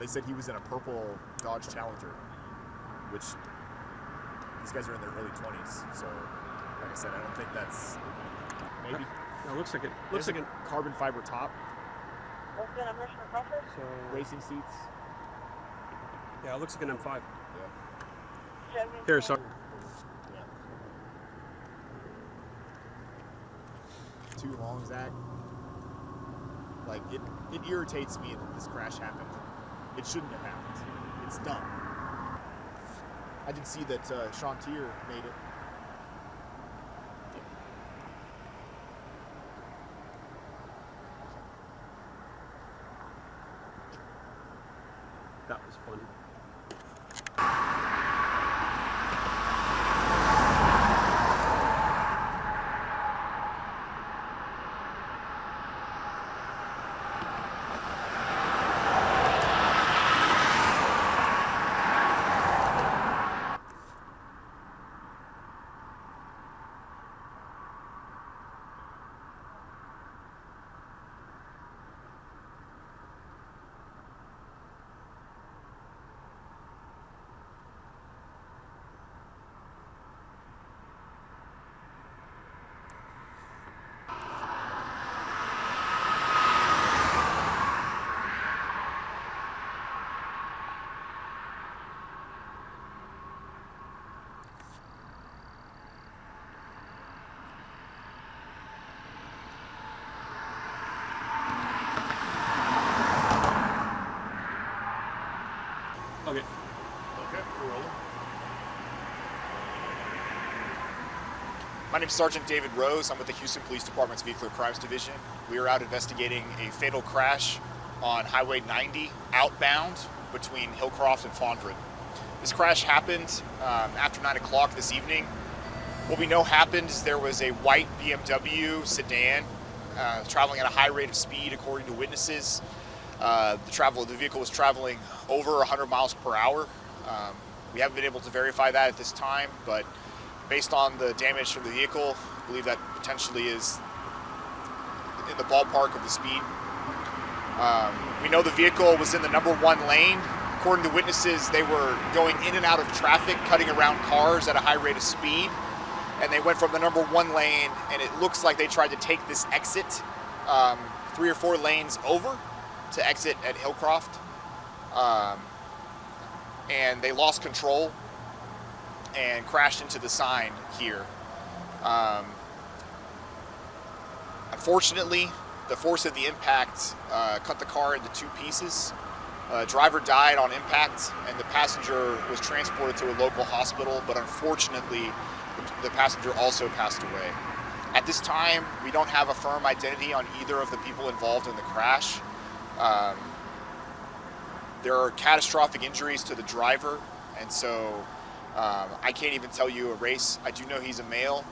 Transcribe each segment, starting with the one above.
They said he was in a purple Dodge Challenger, which these guys are in their early 20s. So, like I said, I don't think that's maybe. No, it looks like it. Looks like a carbon fiber top. So racing seats. Yeah, it looks like an M5. Yeah. Here, so. Yeah. Too long, Zach. Like it irritates me that this crash happened. It shouldn't have happened. It's dumb. I did see that Chantier made it. That was funny. Okay. Okay, we're rolling. My name is Sergeant David Rose. I'm with the Houston Police Department's Vehicular Crimes Division. We are out investigating a fatal crash on Highway 90 outbound between Hillcroft and Fondren. This crash happened after 9 o'clock this evening. What we know happened is there was a white BMW sedan traveling at a high rate of speed, according to witnesses. The vehicle was traveling over 100 miles per hour. We haven't been able to verify that at this time, but based on the damage from the vehicle, I believe that potentially is in the ballpark of the speed. We know the vehicle was in the number 1 lane. According to witnesses, they were going in and out of traffic, cutting around cars at a high rate of speed. And they went from the number 1 lane, and it looks like they tried to take this exit 3 or 4 lanes over to exit at Hillcroft. And they lost control and crashed into the sign here. Unfortunately, the force of the impact cut the car into 2 pieces. Driver died on impact, and the passenger was transported to a local hospital, but unfortunately, the passenger also passed away. At this time, we don't have a firm identity on either of the people involved in the crash. There are catastrophic injuries to the driver, and so I can't even tell you a race. I do know he's a male,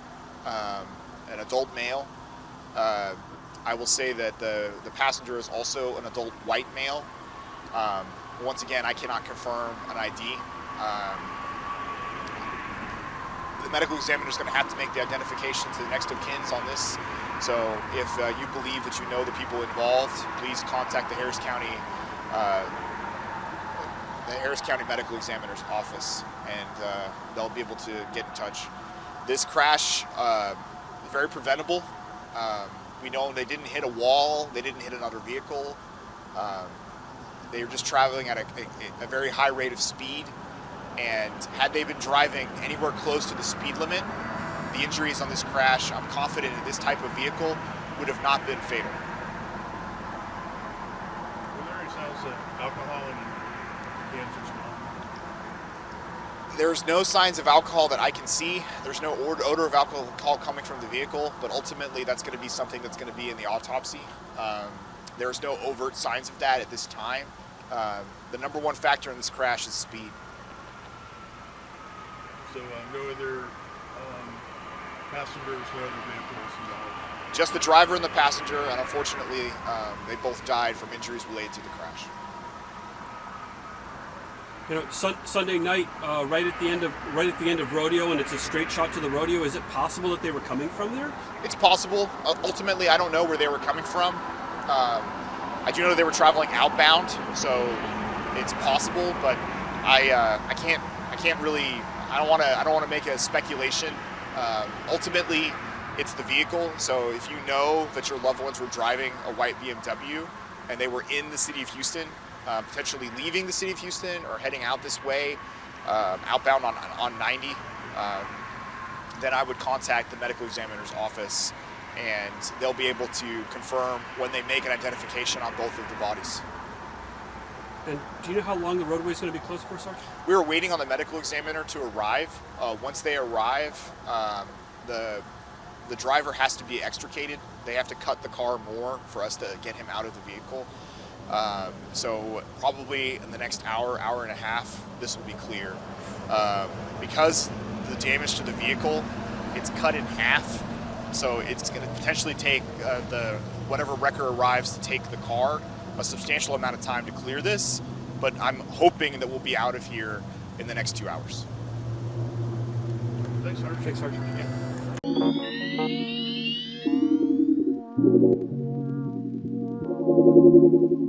an adult male. I will say that the passenger is also an adult white male. Once again, I cannot confirm an ID. The medical examiner is going to have to make the identification to the next of kins on this. So if you believe that you know the people involved, please contact the Harris County Medical Examiner's office, and they'll be able to get in touch. This crash, very preventable. We know they didn't hit a wall, they didn't hit another vehicle. They were just traveling at a very high rate of speed, and had they been driving anywhere close to the speed limit, the injuries on this crash, I'm confident in this type of vehicle, would have not been fatal. Were there any signs of alcohol in your cans or smell? There's no signs of alcohol that I can see. There's no odor of alcohol coming from the vehicle, but ultimately that's going to be something that's going to be in the autopsy. There's no overt signs of that at this time. The number 1 factor in this crash is speed. So no other passengers, no other vehicles involved? Just the driver and the passenger, and unfortunately, they both died from injuries related to the crash. You know, Sunday night, right at the end of rodeo, and it's a straight shot to the rodeo. Is it possible that they were coming from there? It's possible. Ultimately, I don't know where they were coming from. I do know they were traveling outbound, so it's possible, but I can't really. I don't want to make a speculation. Ultimately, it's the vehicle. So if you know that your loved ones were driving a white BMW and they were in the city of Houston, potentially leaving the city of Houston or heading out this way, outbound on 90, then I would contact the medical examiner's office, and they'll be able to confirm when they make an identification on both of the bodies. And do you know how long the roadway is going to be closed for, Sergeant? We were waiting on the medical examiner to arrive. Once they arrive, the driver has to be extricated. They have to cut the car more for us to get him out of the vehicle. So probably in the next hour and a half, this will be clear. Because the damage to the vehicle, it's cut in half. So it's going to potentially take whatever wrecker arrives to take the car a substantial amount of time to clear this, but I'm hoping that we'll be out of here in the next 2 hours. Thanks, Sergeant. Thanks, Sergeant. Yeah.